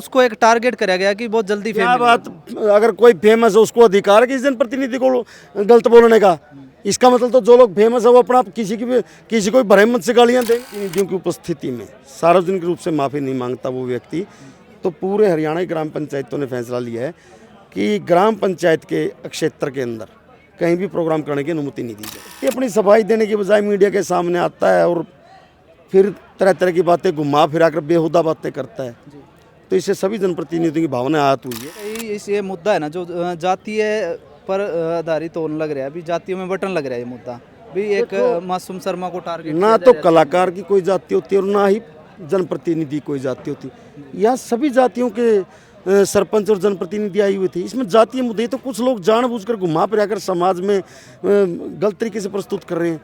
उसको एक टारगेट करा गया कि बहुत जल्दी क्या फेम बात, अगर कोई फेमस है उसको अधिकार है किसी जनप्रतिनिधि को गलत बोलने का। इसका मतलब तो जो लोग फेमस है वो अपना किसी को भी भरे मत से गालियां दें। प्रतिनिधियों की उपस्थिति में सार्वजनिक रूप से माफ़ी नहीं मांगता वो व्यक्ति, तो पूरे हरियाणा की ग्राम पंचायतों ने फैसला लिया है कि ग्राम पंचायत के क्षेत्र के अंदर कहीं भी प्रोग्राम करने की अनुमति नहीं दी जाए। ये अपनी सफाई देने के बजाय मीडिया के सामने आता है और फिर तरह तरह की बातें घुमा फिरा कर बेहुदा बातें करता है, तो इससे सभी जनप्रतिनिधियों की भावना आहत हुई है। ये मुद्दा है ना जो जातीय पर आधारित होने लग रहा है, अभी जातियों में बटन लग रहा है ये मुद्दा भी। एक मासूम शर्मा को टारगेट ना तो कलाकार की कोई जाति होती है और ना ही जनप्रतिनिधि कोई जाति होती। यहाँ सभी जातियों के सरपंच और जनप्रतिनिधि आई हुई थी। इसमें जातीय मुद्दे तो कुछ लोग जानबूझकर घुमा फिरा कर समाज में गलत तरीके से प्रस्तुत कर रहे हैं।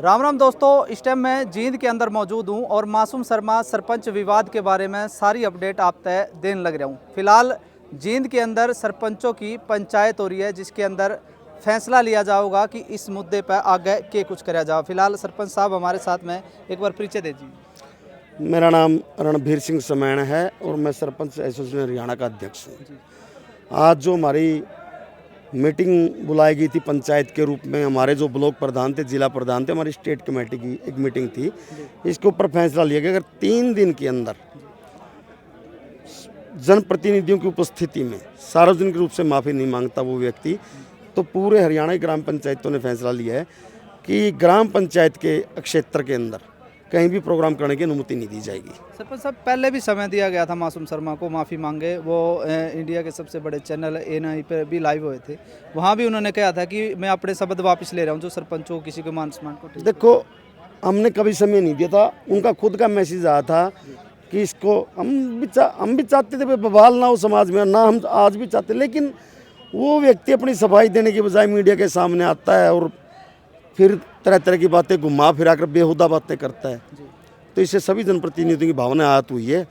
राम राम दोस्तों, इस टाइम मैं जींद के अंदर मौजूद हूं और मासूम शर्मा सरपंच विवाद के बारे में सारी अपडेट आप तय देने लग रहा हूं। फिलहाल जींद के अंदर सरपंचों की पंचायत हो रही है जिसके अंदर फैसला लिया जाएगा कि इस मुद्दे पर आगे क्या कुछ करा जाए। फिलहाल सरपंच साहब हमारे साथ में, एक बार परिचय दीजिए। मेरा नाम रणबीर सिंह समैण है और मैं सरपंच एसोसिएशन हरियाणा का अध्यक्ष हूँ। आज जो हमारी मीटिंग बुलाई गई थी पंचायत के रूप में, हमारे जो ब्लॉक प्रधान थे, जिला प्रधान थे, हमारी स्टेट कमेटी की एक मीटिंग थी। इसके ऊपर फैसला लिया गया अगर 3 दिन के अंदर जनप्रतिनिधियों की उपस्थिति में सार्वजनिक रूप से माफ़ी नहीं मांगता वो व्यक्ति, तो पूरे हरियाणा की ग्राम पंचायतों ने फैसला लिया है कि ग्राम पंचायत के क्षेत्र के अंदर कहीं भी प्रोग्राम करने की अनुमति नहीं दी जाएगी। सरपंच साहब, पहले भी समय दिया गया था मासूम शर्मा को माफ़ी मांगे, वो इंडिया के सबसे बड़े चैनल एएनआई पे भी लाइव हुए थे, वहाँ भी उन्होंने कहा था कि मैं अपने शब्द वापस ले रहा हूँ जो सरपंचों किसी को मान सम्मान को। देखो, हमने कभी समय नहीं दिया था, उनका खुद का मैसेज आया था कि इसको हम भी चाहते थे बवाल ना हो समाज में, ना हम आज भी चाहते, लेकिन वो व्यक्ति अपनी सफाई देने के बजाय मीडिया के सामने आता है और फिर तरह तरह की बातें घुमा फिरा कर बेहुदा बातें करता है, तो इससे सभी जनप्रतिनिधियों की भावना आहत हुई है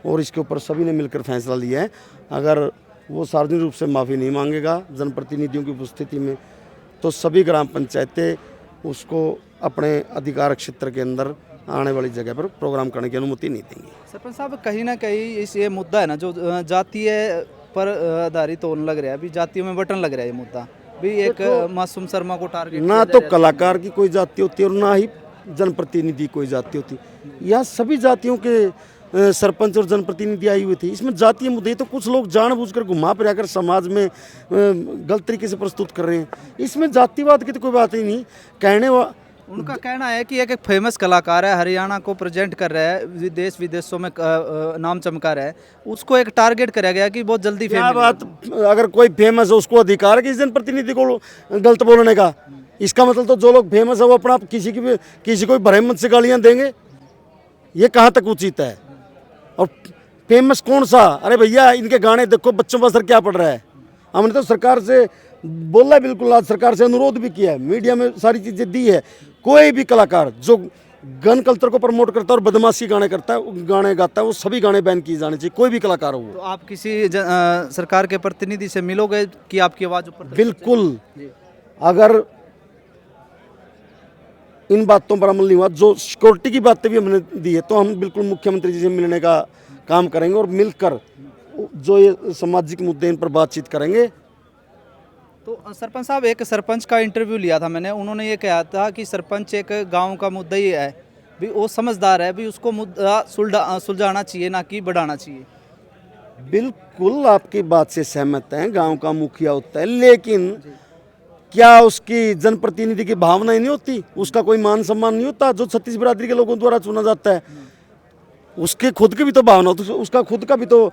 और इसके ऊपर सभी ने मिलकर फैसला लिया है अगर वो सार्वजनिक रूप से माफ़ी नहीं मांगेगा जनप्रतिनिधियों की उपस्थिति में, तो सभी ग्राम पंचायतें उसको अपने अधिकार क्षेत्र के अंदर आने वाली जगह पर प्रोग्राम करने की अनुमति नहीं देंगी। सरपंच साहब, कहीं ना कहीं इस ये मुद्दा है ना जो जातीय पर आधारित होने लग रहा है, अभी जातियों में बटन लग रहा है ये मुद्दा भी। एक मासूम शर्मा को टारगेट ना तो कलाकार की कोई जाति होती है और ना ही जनप्रतिनिधि कोई जाति होती। यहाँ सभी जातियों के सरपंच और जनप्रतिनिधि आई हुई थी। इसमें जातीय मुद्दे तो कुछ लोग जानबूझकर घुमा फिरा कर समाज में गलत तरीके से प्रस्तुत कर रहे हैं। इसमें जातिवाद की तो कोई बात ही नहीं। उनका कहना है कि एक फेमस कलाकार है, हरियाणा को प्रेजेंट कर रहा है, देश विदेशों में नाम चमका रहा है, उसको एक टारगेट करा गया कि बहुत जल्दी क्या बात, अगर कोई फेमस है उसको अधिकार है किसी जनप्रतिनिधि को गलत बोलने का। इसका मतलब तो जो लोग फेमस है वो अपना किसी को भी भरे मत से गालियां देंगे, ये कहाँ तक उचित है। और फेमस कौन सा, अरे भैया इनके गाने देखो, बच्चों पर असर क्या पड़ रहा है। हमने तो सरकार से बोला है, बिल्कुल आज सरकार से अनुरोध भी किया है, मीडिया में सारी चीज़ें दी है। कोई भी कलाकार जो गन कल्चर को प्रमोट करता है और बदमाशी गाने करता है, गाने गाता है, वो सभी गाने बैन किए जाने चाहिए, कोई भी कलाकार हो। तो आप किसी सरकार के प्रतिनिधि से मिलोगे कि आपकी आवाज़ ऊपर? बिल्कुल, अगर इन बातों पर अमल नहीं हुआ, जो सिक्योरिटी की बातें भी हमने दी है, तो हम बिल्कुल मुख्यमंत्री जी से मिलने का काम करेंगे और मिलकर जो ये सामाजिक मुद्दे इन पर बातचीत करेंगे। तो सरपंच साहब, एक सरपंच का इंटरव्यू लिया था मैंने, उन्होंने ये कहा था कि सरपंच एक गांव का मुद्दा ही है भी, वो समझदार है भी, उसको मुद्दा सुलझाना चाहिए ना कि बढ़ाना चाहिए। बिल्कुल आपकी बात से सहमत हैं, गांव का मुखिया होता है, लेकिन क्या उसकी जनप्रतिनिधि की भावना ही नहीं होती, उसका कोई मान सम्मान नहीं होता जो छत्तीस बिरादरी के लोगों द्वारा चुना जाता है। उसके खुद की भी तो भावना होती, उसका खुद का भी तो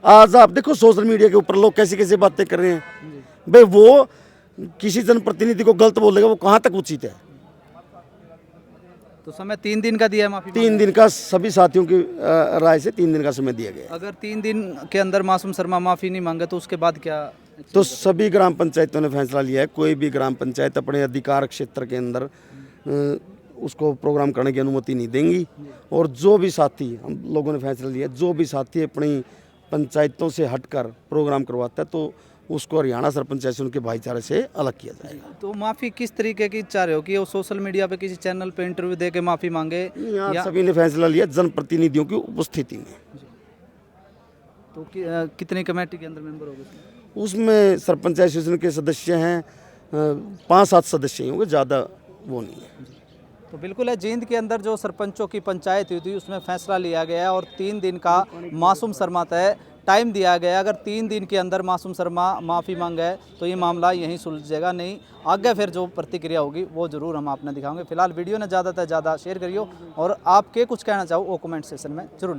आज आप देखो सोशल मीडिया के ऊपर लोग कैसी कैसी बातें कर रहे हैं भाई, वो किसी जनप्रतिनिधि को गलत बोलेगा, वो कहाँ तक उचित है। तो समय 3 दिन का दिया है माफी? 3 दिन का, सभी साथियों की राय से 3 दिन का समय दिया गया। अगर 3 दिन के अंदर मासूम शर्मा माफी नहीं मांगे तो उसके बाद क्या? तो सभी ग्राम पंचायतों ने फैसला लिया है, कोई भी ग्राम पंचायत अपने अधिकार क्षेत्र के अंदर उसको प्रोग्राम करने की अनुमति नहीं देंगी। और जो भी साथी, हम लोगों ने फैसला लिया, जो भी साथी अपनी पंचायतों से हटकर प्रोग्राम करवाता है तो उसको हरियाणा सरपंच एसोसिएशन के भाईचारे से अलग किया जाएगा। तो माफ़ी किस तरीके की चाह रहे हो कि वो सोशल मीडिया पे किसी चैनल पे इंटरव्यू दे के माफ़ी मांगे? यहाँ सभी ने फैसला लिया जनप्रतिनिधियों की उपस्थिति में। तो कितनी कमेटी के अंदर मेंबर हो गए? उसमें सरपंच एसोसिएशन के सदस्य हैं 5-7 सदस्य ही होंगे, ज़्यादा वो नहीं है। तो बिल्कुल है, जींद के अंदर जो सरपंचों की पंचायत हुई थी उसमें फैसला लिया गया और 3 दिन का मासूम शर्मा तय टाइम दिया गया। अगर 3 दिन के अंदर मासूम शर्मा माफ़ी मांगे तो ये मामला यहीं सुलझेगा, नहीं आगे फिर जो प्रतिक्रिया होगी वो ज़रूर हम आपने दिखाएंगे। फिलहाल वीडियो ने ज़्यादा से ज़्यादा शेयर करियो और आपके कुछ कहना चाहो वो कमेंट सेक्शन में जरूर।